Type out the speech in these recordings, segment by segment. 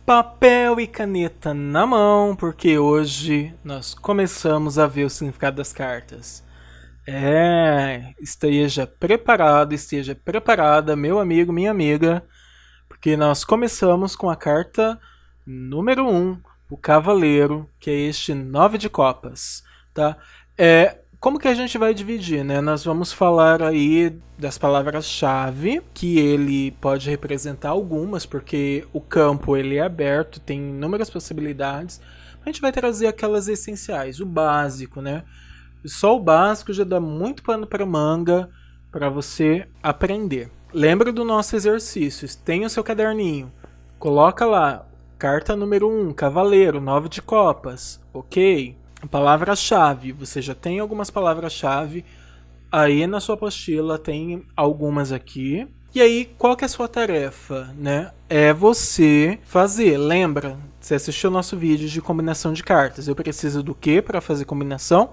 Papel e caneta na mão, porque hoje nós começamos a ver o significado das cartas. Esteja preparado, esteja preparada, meu amigo, minha amiga, porque nós começamos com a carta número 1, o Cavaleiro, que é este 9 de copas, tá? Como que a gente vai dividir, né? Nós vamos falar aí das palavras-chave, que ele pode representar algumas, porque o campo ele é aberto, tem inúmeras possibilidades. A gente vai trazer aquelas essenciais, o básico, né? Só o básico já dá muito pano para manga para você aprender. Lembra do nosso exercício, tem o seu caderninho, coloca lá, carta número 1, Cavaleiro, 9 de copas, ok? Palavra-chave, você já tem algumas palavras-chave aí na sua apostila, tem algumas aqui. E aí, qual que é a sua tarefa, né? É você fazer, lembra? Você assistiu o nosso vídeo de combinação de cartas. Eu preciso do que para fazer combinação?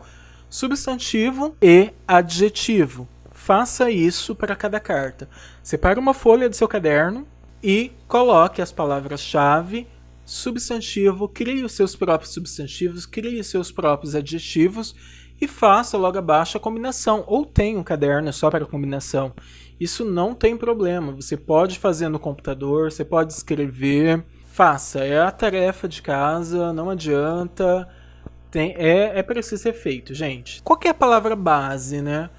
Substantivo e adjetivo. Faça isso para cada carta. Separe uma folha do seu caderno e coloque as palavras-chave, substantivo, crie os seus próprios substantivos, crie os seus próprios adjetivos e faça logo abaixo a combinação. Ou tem um caderno só para combinação. Isso não tem problema. Você pode fazer no computador, você pode escrever. Faça, é a tarefa de casa, não adianta. É preciso ser feito, gente. Qual que é a palavra base, né?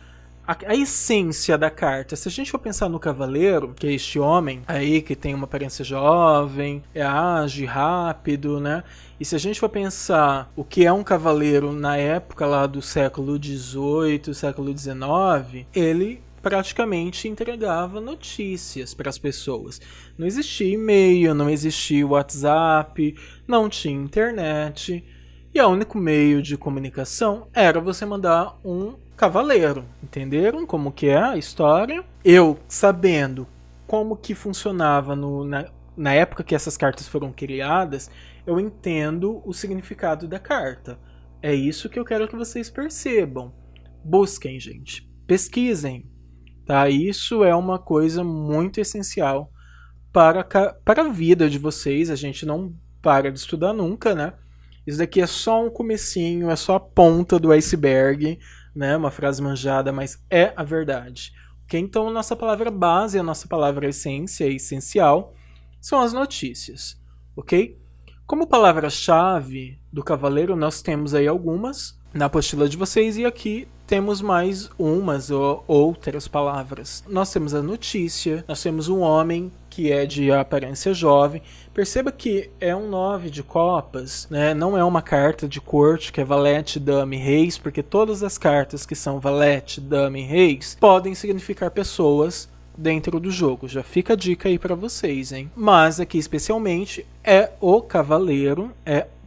A essência da carta, se a gente for pensar no cavaleiro, que é este homem aí que tem uma aparência jovem, é ágil, rápido, né? E se a gente for pensar o que é um cavaleiro na época lá do século XVIII, século XIX, ele praticamente entregava notícias para as pessoas. Não existia e-mail, não existia WhatsApp, não tinha internet. E o único meio de comunicação era você mandar um cavaleiro. Entenderam como que é a história? Eu, sabendo como que funcionava na época que essas cartas foram criadas, eu entendo o significado da carta. É isso que eu quero que vocês percebam. Busquem, gente. Pesquisem. Tá? Isso é uma coisa muito essencial para a vida de vocês. A gente não para de estudar nunca, né? Isso daqui é só um comecinho, é só a ponta do iceberg, né? Uma frase manjada, mas é a verdade. Okay? Então, a nossa palavra base, a nossa palavra essência, essencial, são as notícias. Ok? Como palavra-chave do cavaleiro, nós temos aí algumas na apostila de vocês e aqui temos mais umas ou outras palavras. Nós temos a notícia, nós temos um homem que é de aparência jovem. Perceba que é um 9 de copas, né? Não é uma carta de corte que é valete, dame, reis, porque todas as cartas que são valete, dame, reis podem significar pessoas dentro do jogo. Já fica a dica aí para vocês, hein? Mas aqui especialmente é o cavaleiro,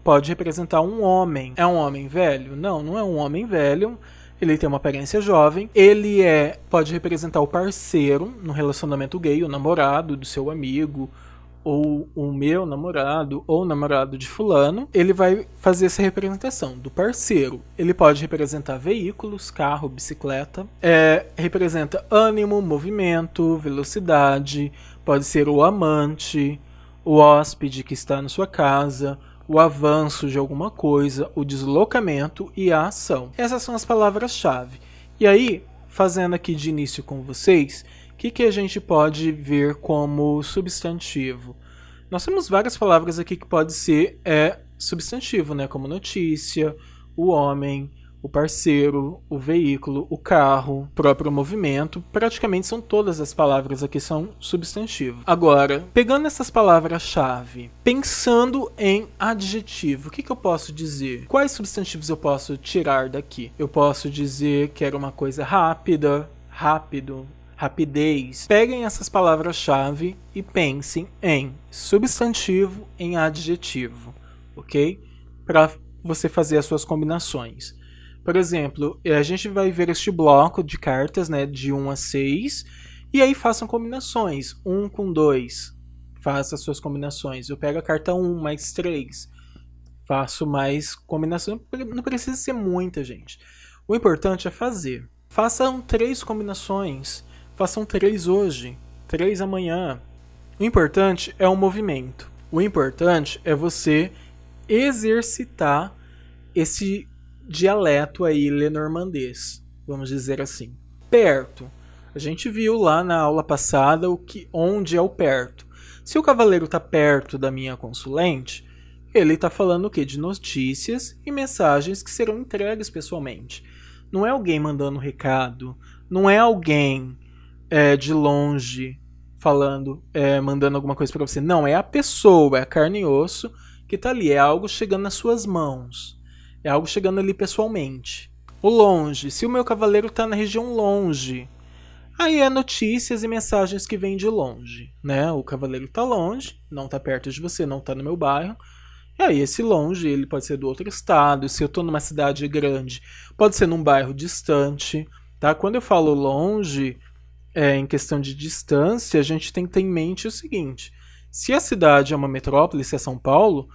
pode representar um homem. É um homem velho? Não, não é um homem velho. Ele tem uma aparência jovem. Ele pode representar o parceiro no relacionamento gay, o namorado do seu amigo, ou o meu namorado, ou o namorado de fulano. Ele vai fazer essa representação do parceiro. Ele pode representar veículos, carro, bicicleta. Representa ânimo, movimento, velocidade. Pode ser o amante, o hóspede que está na sua casa, o avanço de alguma coisa, o deslocamento e a ação. Essas são as palavras-chave. E aí, fazendo aqui de início com vocês, o que a gente pode ver como substantivo? Nós temos várias palavras aqui que pode ser substantivo, né? Como notícia, o homem, o parceiro, o veículo, o carro, o próprio movimento. Praticamente são todas as palavras aqui são substantivo. Agora, pegando essas palavras-chave, pensando em adjetivo, o que eu posso dizer? Quais substantivos eu posso tirar daqui? Eu posso dizer que era uma coisa rápida, rápido, rapidez. Peguem essas palavras-chave e pensem em substantivo, em adjetivo, ok? Para você fazer as suas combinações. Por exemplo, a gente vai ver este bloco de cartas, né, de 1 a 6, e aí façam combinações. 1 com 2, faça as suas combinações. Eu pego a carta 1 mais 3, faço mais combinações. Não precisa ser muita, gente. O importante é fazer. Façam 3 combinações. Façam 3 hoje, 3 amanhã. O importante é o movimento. O importante é você exercitar esse dialeto aí lenormandês, vamos dizer assim. Perto. A gente viu lá na aula passada onde é o perto. Se o cavaleiro está perto da minha consulente, ele está falando o quê? De notícias e mensagens que serão entregues pessoalmente. Não é alguém mandando recado, não é alguém de longe falando, mandando alguma coisa para você. Não, é a pessoa, é a carne e osso que está ali. É algo chegando nas suas mãos. É algo chegando ali pessoalmente. O longe, se o meu cavaleiro está na região longe, aí é notícias e mensagens que vêm de longe, né? O cavaleiro está longe, não está perto de você, não está no meu bairro. E aí esse longe, ele pode ser do outro estado. Se eu estou numa cidade grande, pode ser num bairro distante, tá? Quando eu falo longe, em questão de distância, a gente tem que ter em mente o seguinte: se a cidade é uma metrópole, se é São Paulo,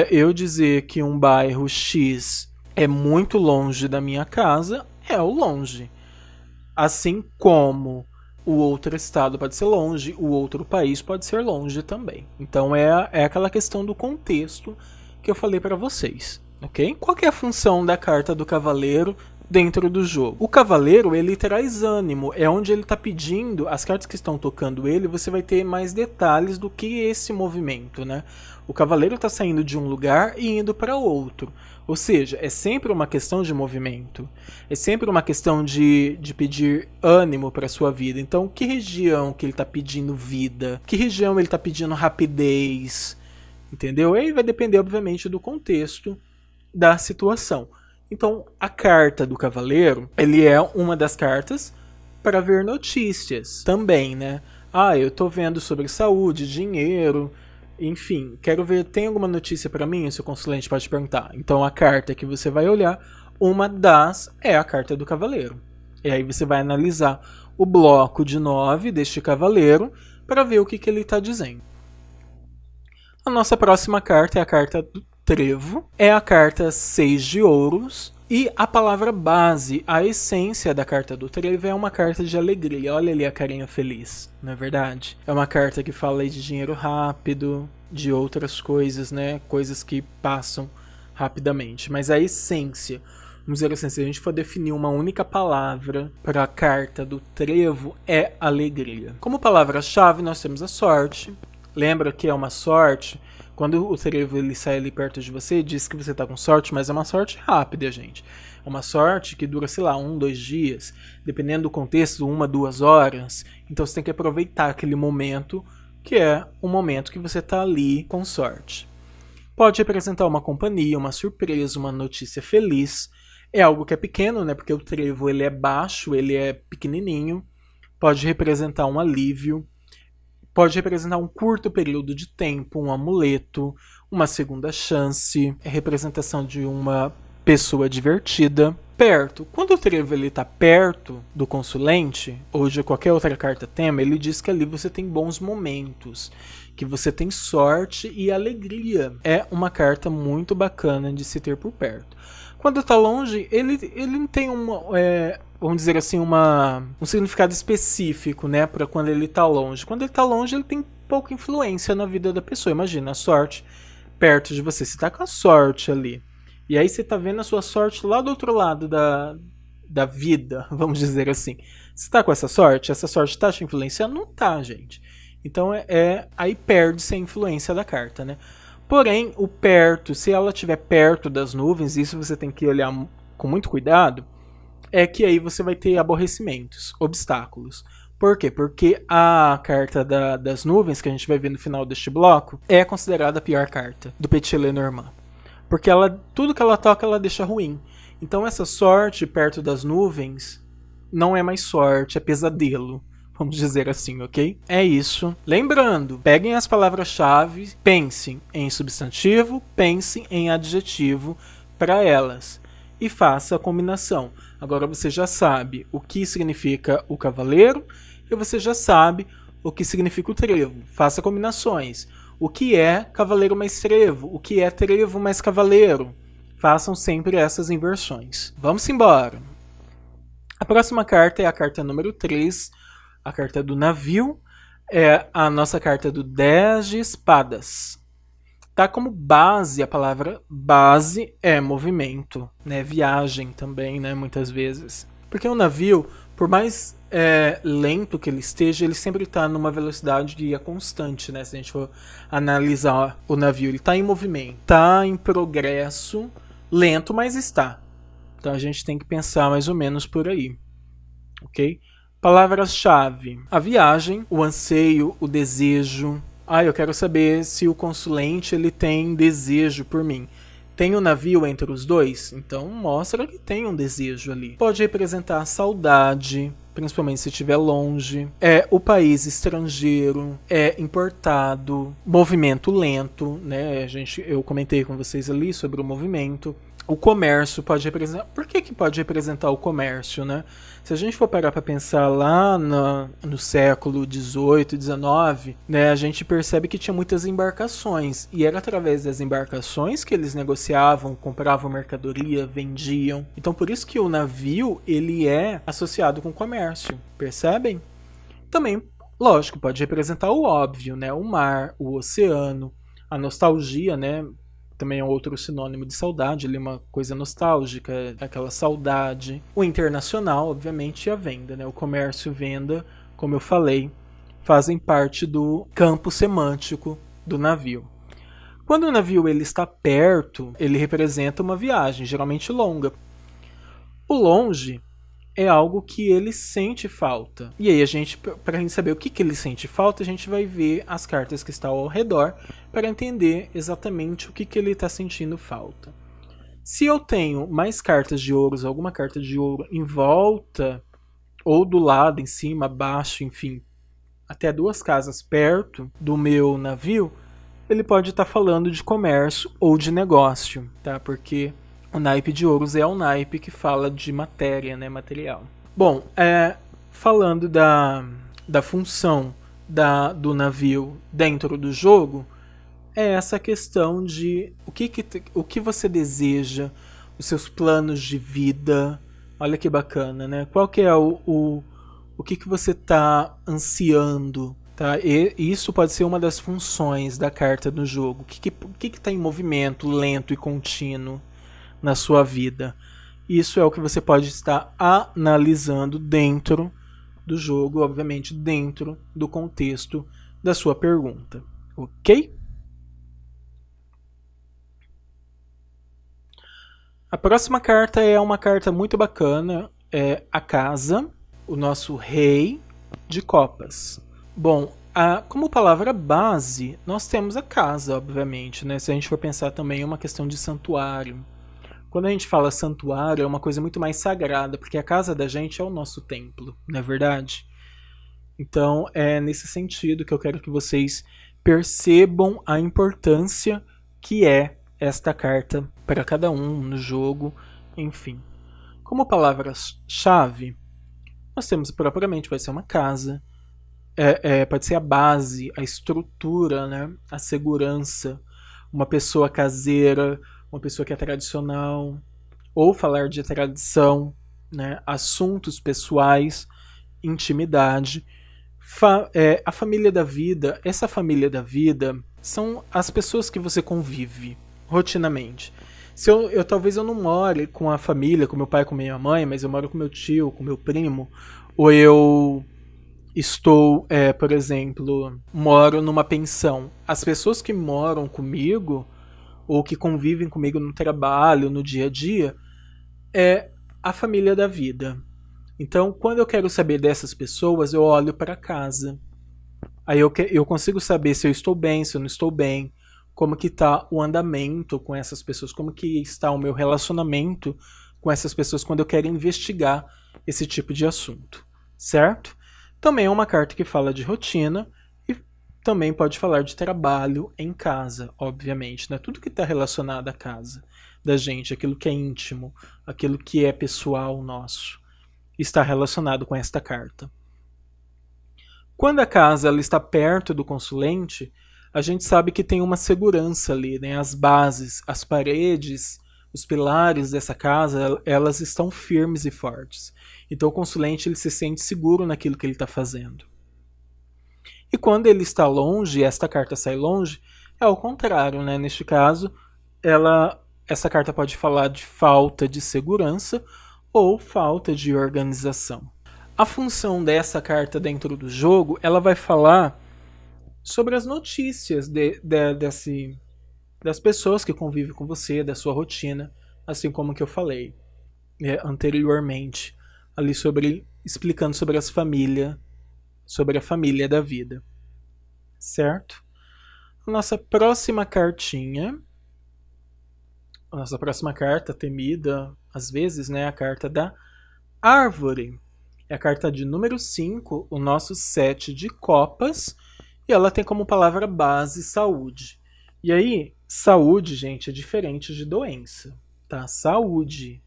eu dizer que um bairro X é muito longe da minha casa, é o longe. Assim como o outro estado pode ser longe, o outro país pode ser longe também. Então é aquela questão do contexto que eu falei para vocês, ok? Qual que é a função da carta do cavaleiro dentro do jogo? O cavaleiro, ele traz ânimo, é onde ele está pedindo, as cartas que estão tocando ele, você vai ter mais detalhes do que esse movimento, né? O cavaleiro está saindo de um lugar e indo para outro. Ou seja, é sempre uma questão de movimento. É sempre uma questão de pedir ânimo para a sua vida. Então, que região que ele está pedindo vida? Que região ele está pedindo rapidez? Entendeu? Aí vai depender, obviamente, do contexto da situação. Então, a carta do cavaleiro, ele é uma das cartas para ver notícias também, né? Eu tô vendo sobre saúde, dinheiro, enfim, quero ver, tem alguma notícia para mim? O seu consulente pode perguntar. Então, a carta que você vai olhar, uma das é a carta do cavaleiro. E aí você vai analisar o bloco de 9 deste cavaleiro para ver o que ele está dizendo. A nossa próxima carta é a carta do trevo, é a carta 6 de ouros, e a palavra base, a essência da carta do trevo é uma carta de alegria. Olha ali a carinha feliz, não é verdade? É uma carta que fala de dinheiro rápido, de outras coisas, né? Coisas que passam rapidamente. Mas a essência, vamos dizer assim, se a gente for definir uma única palavra para a carta do trevo, é alegria. Como palavra-chave, nós temos a sorte. Lembra que é uma sorte? Quando o trevo ele sai ali perto de você, diz que você tá com sorte, mas é uma sorte rápida, gente. É uma sorte que dura, sei lá, 1, 2 dias, dependendo do contexto, 1, 2 horas. Então você tem que aproveitar aquele momento, que é o momento que você tá ali com sorte. Pode representar uma companhia, uma surpresa, uma notícia feliz. É algo que é pequeno, né? Porque o trevo ele é baixo, ele é pequenininho. Pode representar um alívio. Pode representar um curto período de tempo, um amuleto, uma segunda chance, é representação de uma pessoa divertida. Perto. Quando o trevo está perto do consulente, ou de qualquer outra carta tema, ele diz que ali você tem bons momentos, que você tem sorte e alegria. É uma carta muito bacana de se ter por perto. Quando está longe, ele não tem vamos dizer assim, um significado específico, né, para quando ele está longe. Quando ele está longe, ele tem pouca influência na vida da pessoa. Imagina, a sorte perto de você. Você está com a sorte ali. E aí você está vendo a sua sorte lá do outro lado da vida, vamos dizer assim. Você está com essa sorte? Essa sorte está te influenciando? Não tá, gente. Então aí perde-se a influência da carta, né? Porém, o perto, se ela estiver perto das nuvens, isso você tem que olhar com muito cuidado, é que aí você vai ter aborrecimentos, obstáculos. Por quê? Porque a carta das nuvens, que a gente vai ver no final deste bloco, é considerada a pior carta do Petit Lenormand. Porque tudo que ela toca, ela deixa ruim. Então essa sorte perto das nuvens não é mais sorte, é pesadelo. Vamos dizer assim, ok? É isso. Lembrando, peguem as palavras-chave, pensem em substantivo, pensem em adjetivo para elas e faça a combinação. Agora você já sabe o que significa o cavaleiro e você já sabe o que significa o trevo. Faça combinações. O que é cavaleiro mais trevo? O que é trevo mais cavaleiro? Façam sempre essas inversões. Vamos embora. A próxima carta é a carta número 3, a carta do navio. É a nossa carta do 10 de espadas. Tá como base, a palavra base é movimento, né? Viagem também, né? Muitas vezes. Porque o navio, por mais lento que ele esteja, ele sempre está numa velocidade de constante, né? Se a gente for analisar o navio, ele está em movimento, está em progresso, lento, mas está. Então a gente tem que pensar mais ou menos por aí, ok? Palavras-chave: a viagem, o anseio, o desejo. Eu quero saber se o consulente ele tem desejo por mim. Tem um navio entre os dois? Então mostra que tem um desejo ali. Pode representar a saudade, principalmente se estiver longe. É o país estrangeiro, é importado, movimento lento, né? Eu comentei com vocês ali sobre o movimento. O comércio pode representar. Por que pode representar o comércio, né? Se a gente for parar para pensar lá no século XVIII, XIX, né, a gente percebe que tinha muitas embarcações. E era através das embarcações que eles negociavam, compravam mercadoria, vendiam. Então por isso que o navio ele é associado com o comércio, percebem? Também, lógico, pode representar o óbvio, né? O mar, o oceano, a nostalgia, né? Também é outro sinônimo de saudade, ali uma coisa nostálgica, aquela saudade. O internacional, obviamente, e a venda, né? O comércio e venda, como eu falei, fazem parte do campo semântico do navio. Quando o navio ele está perto, ele representa uma viagem, geralmente longa. O longe é algo que ele sente falta. E aí para a gente saber o que ele sente falta, a gente vai ver as cartas que estão ao redor para entender exatamente o que ele está sentindo falta. Se eu tenho mais cartas de ouros, alguma carta de ouro em volta, ou do lado, em cima, abaixo, enfim, até 2 casas perto do meu navio, ele pode estar falando de comércio ou de negócio, tá? Porque o naipe de ouros é o naipe que fala de matéria, né, material. Bom, falando da função do navio dentro do jogo, é essa questão de o que você deseja, os seus planos de vida. Olha que bacana, né? Qual que é o que você está ansiando? Tá? E isso pode ser uma das funções da carta no jogo. O que está em movimento lento e contínuo na sua vida. Isso é o que você pode estar analisando dentro do jogo, obviamente dentro do contexto da sua pergunta, ok? A próxima carta é uma carta muito bacana, é a casa, o nosso rei de copas. Bom, como palavra base, nós temos a casa, obviamente, né? Se a gente for pensar também é uma questão de santuário. Quando a gente fala santuário, é uma coisa muito mais sagrada, porque a casa da gente é o nosso templo, não é verdade? Então, é nesse sentido que eu quero que vocês percebam a importância que é esta carta para cada um no jogo, enfim. Como palavras-chave, nós temos propriamente, vai ser uma casa, pode ser a base, a estrutura, né? A segurança, uma pessoa caseira, uma pessoa que é tradicional, ou falar de tradição, né? Assuntos pessoais, intimidade. A família da vida, essa família da vida são as pessoas que você convive rotinamente. Se talvez eu não more com a família, com meu pai, com minha mãe, mas eu moro com meu tio, com meu primo, ou eu estou, por exemplo, moro numa pensão. As pessoas que moram comigo ou que convivem comigo no trabalho, no dia a dia, é a família da vida. Então, quando eu quero saber dessas pessoas, eu olho para casa. Aí eu consigo saber se eu estou bem, se eu não estou bem, como que está o andamento com essas pessoas, como que está o meu relacionamento com essas pessoas quando eu quero investigar esse tipo de assunto, certo? Também é uma carta que fala de rotina e também pode falar de trabalho em casa, obviamente, né? Tudo que está relacionado à casa da gente, aquilo que é íntimo, aquilo que é pessoal nosso, está relacionado com esta carta. Quando a casa ela está perto do consulente, a gente sabe que tem uma segurança ali, né? As bases, as paredes, os pilares dessa casa, elas estão firmes e fortes. Então o consulente ele se sente seguro naquilo que ele está fazendo. E quando ele está longe, esta carta sai longe, é ao contrário, né? Neste caso, essa carta pode falar de falta de segurança ou falta de organização. A função dessa carta dentro do jogo, ela vai falar sobre as notícias das pessoas que convivem com você, da sua rotina, assim como que eu falei anteriormente, ali explicando sobre sobre a família da vida, certo? A nossa próxima carta temida, às vezes, né, a carta da árvore. É a carta de número 5, o nosso 7 de copas, e ela tem como palavra base saúde. E aí, saúde, gente, é diferente de doença, tá? Saúde,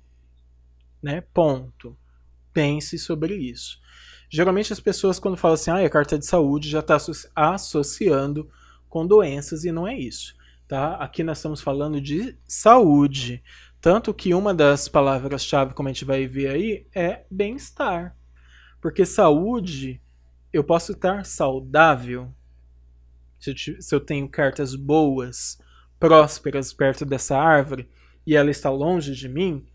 né? Ponto. Pense sobre isso. Geralmente as pessoas, quando falam assim, a carta de saúde já está associando com doenças, e não é isso, tá? Aqui nós estamos falando de saúde. Tanto que uma das palavras-chave, como a gente vai ver aí, é bem-estar. Porque saúde, eu posso estar saudável. Se eu tenho cartas boas, prósperas perto dessa árvore, e ela está longe de mim,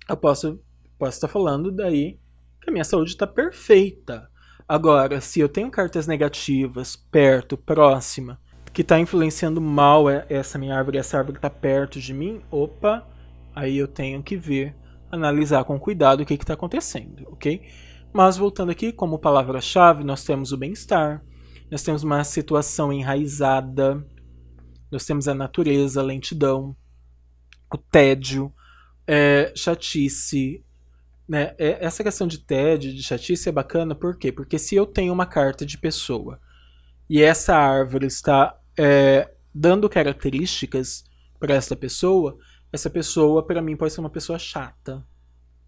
eu posso estar falando daí que a minha saúde está perfeita. Agora, se eu tenho cartas negativas perto, próxima, que está influenciando mal essa minha árvore, essa árvore está perto de mim, opa, aí eu tenho que ver, analisar com cuidado o que está acontecendo, ok? Mas voltando aqui, como palavra-chave, nós temos o bem-estar, nós temos uma situação enraizada, nós temos a natureza, a lentidão, o tédio, chatice, né? Essa questão de tédio, de chatice é bacana, por quê? Porque se eu tenho uma carta de pessoa e essa árvore está dando características para essa pessoa para mim pode ser uma pessoa chata,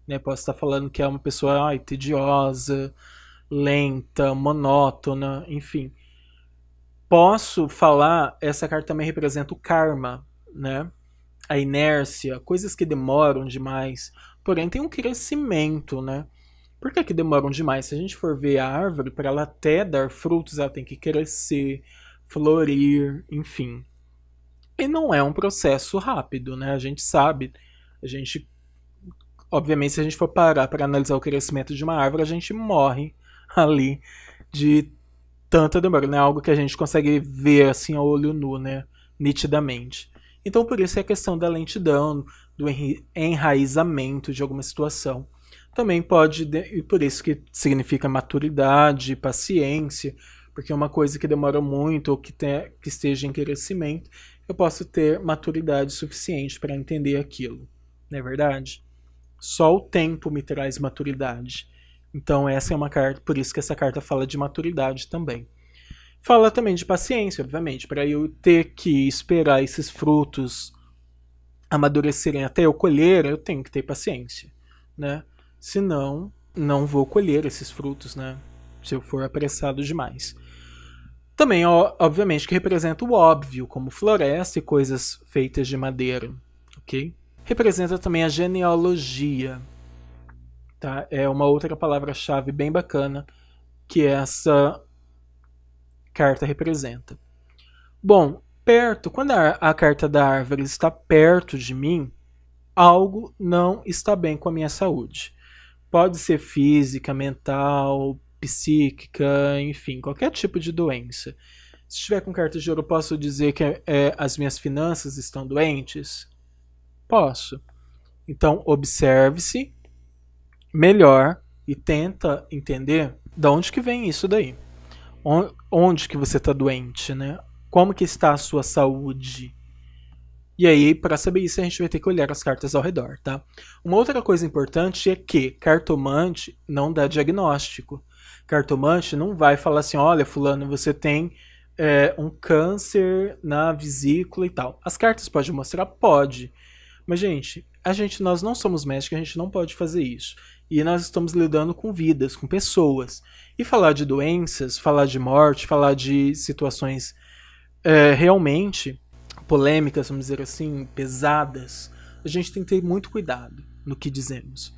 né? Posso estar falando que é uma pessoa tediosa, lenta, monótona, enfim. Posso falar, essa carta também representa o karma, né? A inércia, coisas que demoram demais, porém tem um crescimento, né? Por que demoram demais? Se a gente for ver a árvore, para ela até dar frutos, ela tem que crescer, florir, enfim. E não é um processo rápido, né? A gente sabe, obviamente, se a gente for parar para analisar o crescimento de uma árvore, a gente morre ali de tanta demora, não é algo que a gente consegue ver assim a olho nu, né? Nitidamente. Então, por isso é a questão da lentidão, do enraizamento de alguma situação. Também pode, e por isso que significa maturidade, paciência, porque uma coisa que demora muito ou que esteja em crescimento, eu posso ter maturidade suficiente para entender aquilo. Não é verdade? Só o tempo me traz maturidade. Então essa é uma carta, por isso que essa carta fala de maturidade também. Fala também de paciência, obviamente, para eu ter que esperar esses frutos amadurecerem até eu colher, eu tenho que ter paciência, né? Senão, não vou colher esses frutos, né? Se eu for apressado demais. Também, obviamente, que representa o óbvio, como floresta e coisas feitas de madeira, ok? Representa também a genealogia, tá? É uma outra palavra-chave bem bacana que essa carta representa. Bom, quando a carta da árvore está perto de mim, algo não está bem com a minha saúde. Pode ser física, mental, psíquica, enfim, qualquer tipo de doença. Se estiver com carta de ouro, posso dizer que as minhas finanças estão doentes? Posso. Então, observe-se melhor e tenta entender de onde que vem isso daí. Onde que você está doente, né? Como que está a sua saúde? E aí, para saber isso, a gente vai ter que olhar as cartas ao redor, tá? Uma outra coisa importante é que cartomante não dá diagnóstico. Cartomante não vai falar assim, olha, fulano, você tem um câncer na vesícula e tal. As cartas podem mostrar? Pode. Mas, gente, nós não somos médicos, a gente não pode fazer isso. E nós estamos lidando com vidas, com pessoas. E falar de doenças, falar de morte, falar de situações realmente polêmicas, vamos dizer assim, pesadas, a gente tem que ter muito cuidado no que dizemos.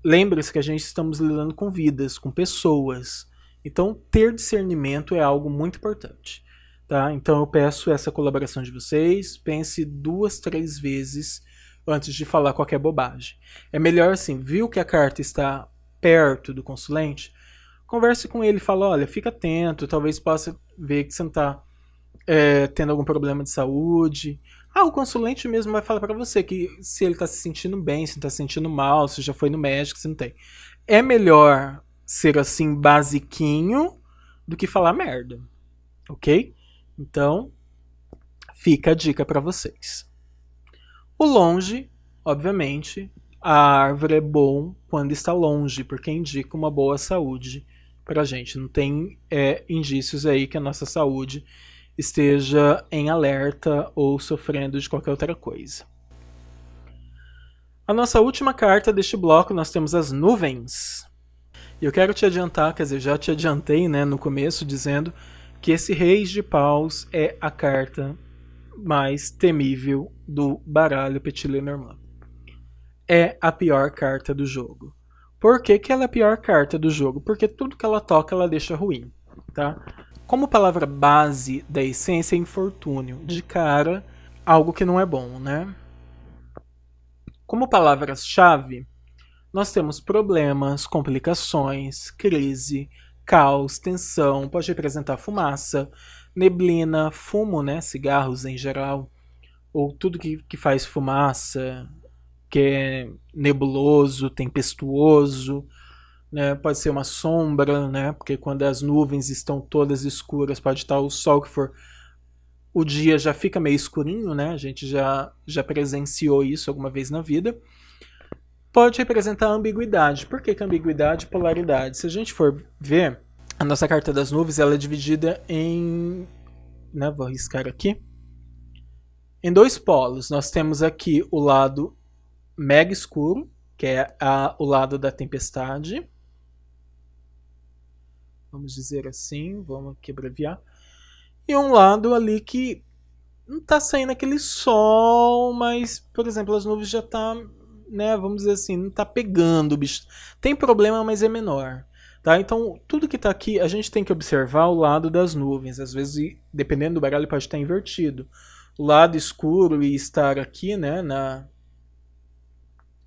Lembre-se que a gente estamos lidando com vidas, com pessoas. Então, ter discernimento é algo muito importante. Tá? Então, eu peço essa colaboração de vocês. Pense 2, 3 vezes antes de falar qualquer bobagem. É melhor assim, viu que a carta está perto do consulente, converse com ele, fala, olha, fica atento, talvez possa ver que você não está tendo algum problema de saúde. O consulente mesmo vai falar para você que se ele está se sentindo bem, se está se sentindo mal, se já foi no médico, se não tem. É melhor ser assim basiquinho do que falar merda, ok? Então, fica a dica para vocês. O longe, obviamente, a árvore é bom quando está longe, porque indica uma boa saúde para a gente. Não tem indícios aí que a nossa saúde esteja em alerta ou sofrendo de qualquer outra coisa. A nossa última carta deste bloco, nós temos as nuvens. E eu quero te adiantar, quer dizer, já te adiantei, né, no começo, dizendo que esse Reis de Paus é a carta mais temível do baralho Petit Lenormand. É a pior carta do jogo. Por que ela é a pior carta do jogo? Porque tudo que ela toca, ela deixa ruim, tá? Como palavra base da essência é infortúnio, de cara, algo que não é bom, né? Como palavras-chave, nós temos problemas, complicações, crise, caos, tensão, pode representar fumaça, neblina, fumo, né? Cigarros em geral, ou tudo que faz fumaça, que é nebuloso, tempestuoso, né? Pode ser uma sombra, né? Porque quando as nuvens estão todas escuras, pode estar o sol que for. O dia já fica meio escurinho, né? A gente já presenciou isso alguma vez na vida. Pode representar a ambiguidade. Por que ambiguidade e polaridade? Se a gente for ver, a nossa carta das nuvens ela é dividida em. Né? Vou arriscar aqui. Em 2 polos. Nós temos aqui o lado mega escuro, que é o lado da tempestade. Vamos dizer assim, vamos aqui abreviar. E um lado ali que não está saindo aquele sol, mas, por exemplo, as nuvens já tá, né, vamos dizer assim, não está pegando o bicho. Tem problema, mas é menor. Tá? Então, tudo que está aqui, a gente tem que observar o lado das nuvens. Às vezes, dependendo do baralho, pode estar invertido. O lado escuro e estar aqui, né,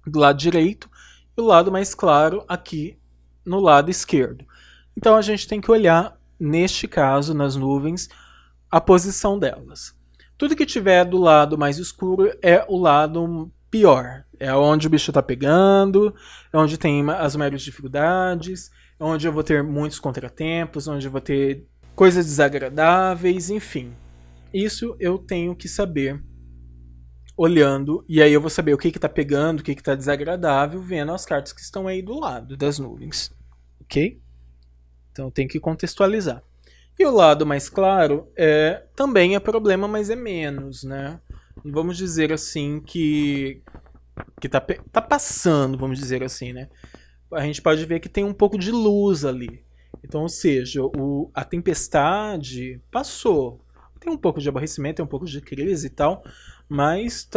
do lado direito, e o lado mais claro aqui no lado esquerdo. Então a gente tem que olhar, neste caso, nas nuvens, a posição delas. Tudo que tiver do lado mais escuro é o lado pior. É onde o bicho está pegando, é onde tem as maiores dificuldades, é onde eu vou ter muitos contratempos, onde eu vou ter coisas desagradáveis, enfim. Isso eu tenho que saber olhando, e aí eu vou saber o que está pegando, o que está desagradável, vendo as cartas que estão aí do lado das nuvens. Ok? Então tem que contextualizar. E o lado mais claro também é problema, mas é menos, né? Vamos dizer assim que tá passando, vamos dizer assim, né? A gente pode ver que tem um pouco de luz ali. Então, ou seja, a tempestade passou. Tem um pouco de aborrecimento, tem um pouco de crise e tal, mas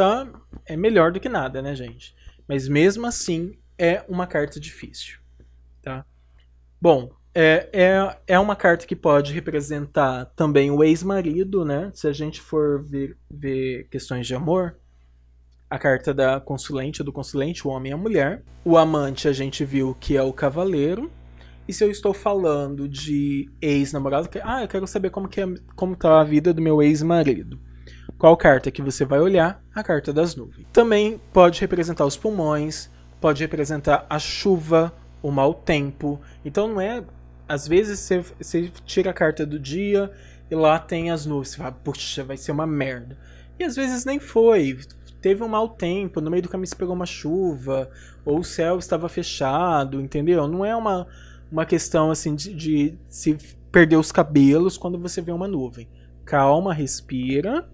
é melhor do que nada, né, gente? Mas mesmo assim, é uma carta difícil, tá? Bom, é uma carta que pode representar também o ex-marido, né? Se a gente for ver questões de amor, a carta da consulente ou do consulente, o homem e a mulher. O amante a gente viu que é o cavaleiro. E se eu estou falando de ex-namorado, eu quero saber como tá a vida do meu ex-marido. Qual carta que você vai olhar? A carta das nuvens. Também pode representar os pulmões, pode representar a chuva, o mau tempo. Então não é... Às vezes você tira a carta do dia e lá tem as nuvens. Você fala, puxa, vai ser uma merda. E às vezes nem foi. Teve um mau tempo, no meio do caminho se pegou uma chuva, ou o céu estava fechado, entendeu? Não é uma questão assim de se perder os cabelos quando você vê uma nuvem. Calma, respira,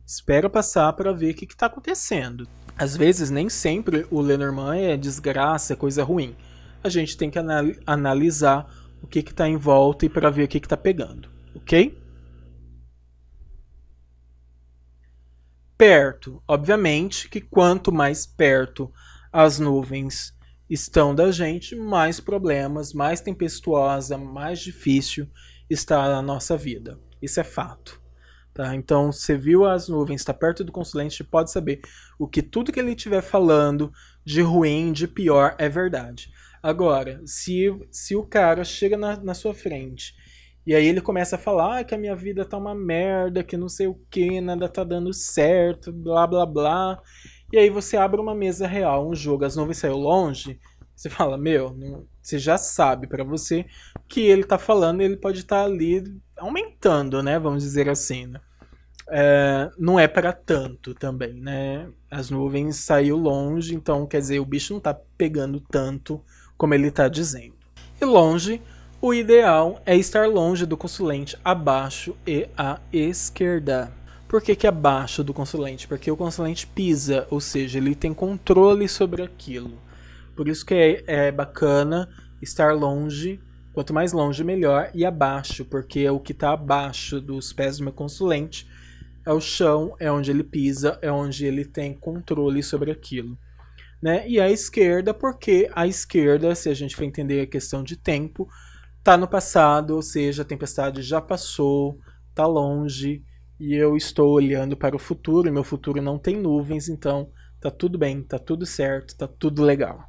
espera passar para ver o que está acontecendo. Às vezes, nem sempre o Lenormand é desgraça, é coisa ruim. A gente tem que analisar o que está em volta e para ver o que está pegando, ok? Perto, obviamente que quanto mais perto as nuvens estão da gente, mais problemas, mais tempestuosa, mais difícil está a nossa vida. Isso é fato. Tá? Então, você viu as nuvens, está perto do consulente, pode saber o que tudo que ele estiver falando de ruim, de pior, é verdade. Agora, se o cara chega na sua frente e aí ele começa a falar que a minha vida tá uma merda, que não sei o que, nada tá dando certo, blá blá blá. E aí você abre uma mesa real, um jogo, as nuvens saiu longe, você fala, meu, você já sabe pra você que ele tá falando, ele pode estar ali aumentando, né? Vamos dizer assim, né? Não é para tanto também, né? As nuvens saiu longe, então quer dizer, o bicho não tá pegando tanto como ele tá dizendo. E longe, o ideal é estar longe do consulente, abaixo e à esquerda. Por que abaixo do consulente? Porque o consulente pisa, ou seja, ele tem controle sobre aquilo. Por isso que é bacana estar longe, quanto mais longe melhor, e abaixo, porque o que está abaixo dos pés do meu consulente é o chão, é onde ele pisa, é onde ele tem controle sobre aquilo. Né? E a esquerda, porque a esquerda, se a gente for entender a questão de tempo, está no passado, ou seja, a tempestade já passou, está longe, e eu estou olhando para o futuro, e meu futuro não tem nuvens, então tá tudo bem, tá tudo certo, tá tudo legal.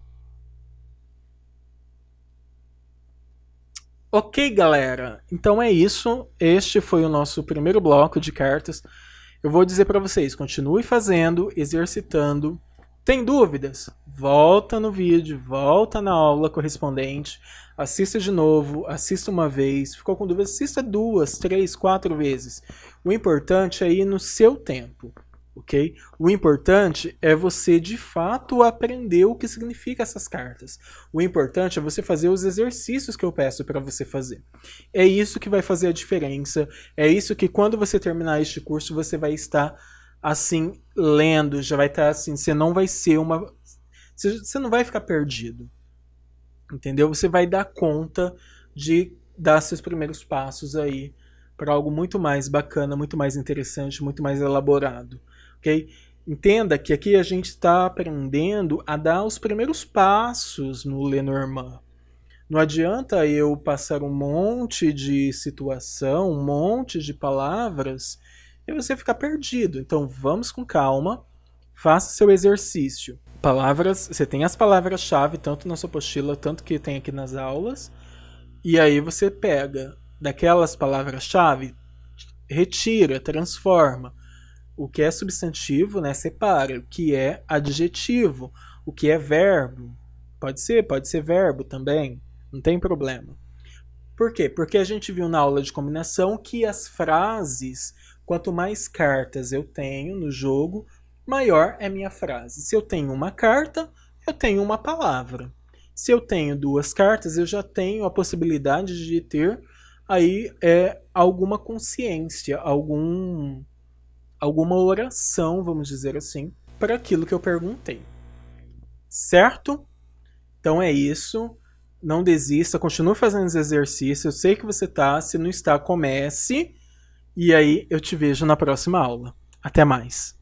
Ok, galera, então é isso. Este foi o nosso primeiro bloco de cartas. Eu vou dizer para vocês, continue fazendo, exercitando. Tem dúvidas? Volta no vídeo, volta na aula correspondente, assista de novo, assista uma vez, ficou com dúvidas, assista 2, 3, 4 vezes. O importante é ir no seu tempo, ok? O importante é você de fato aprender o que significa essas cartas. O importante é você fazer os exercícios que eu peço para você fazer. É isso que vai fazer a diferença, é isso que quando você terminar este curso você vai estar assim, lendo, já vai estar assim, você não vai ser uma... Você não vai ficar perdido, entendeu? Você vai dar conta de dar seus primeiros passos aí para algo muito mais bacana, muito mais interessante, muito mais elaborado, ok? Entenda que aqui a gente está aprendendo a dar os primeiros passos no Lenormand. Não adianta eu passar um monte de situação, um monte de palavras e você ficar perdido. Então vamos com calma, faça seu exercício. Palavras, você tem as palavras-chave tanto na sua apostila, tanto que tem aqui nas aulas, e aí você pega daquelas palavras-chave, retira, transforma. O que é substantivo, né, separa. O que é adjetivo, o que é verbo. Pode ser verbo também, não tem problema. Por quê? Porque a gente viu na aula de combinação que as frases, quanto mais cartas eu tenho no jogo, maior é minha frase. Se eu tenho uma carta, eu tenho uma palavra. Se eu tenho 2 cartas, eu já tenho a possibilidade de ter aí alguma consciência, alguma oração, vamos dizer assim, para aquilo que eu perguntei. Certo? Então é isso. Não desista, continue fazendo os exercícios. Eu sei que você está, se não está, comece. E aí eu te vejo na próxima aula. Até mais.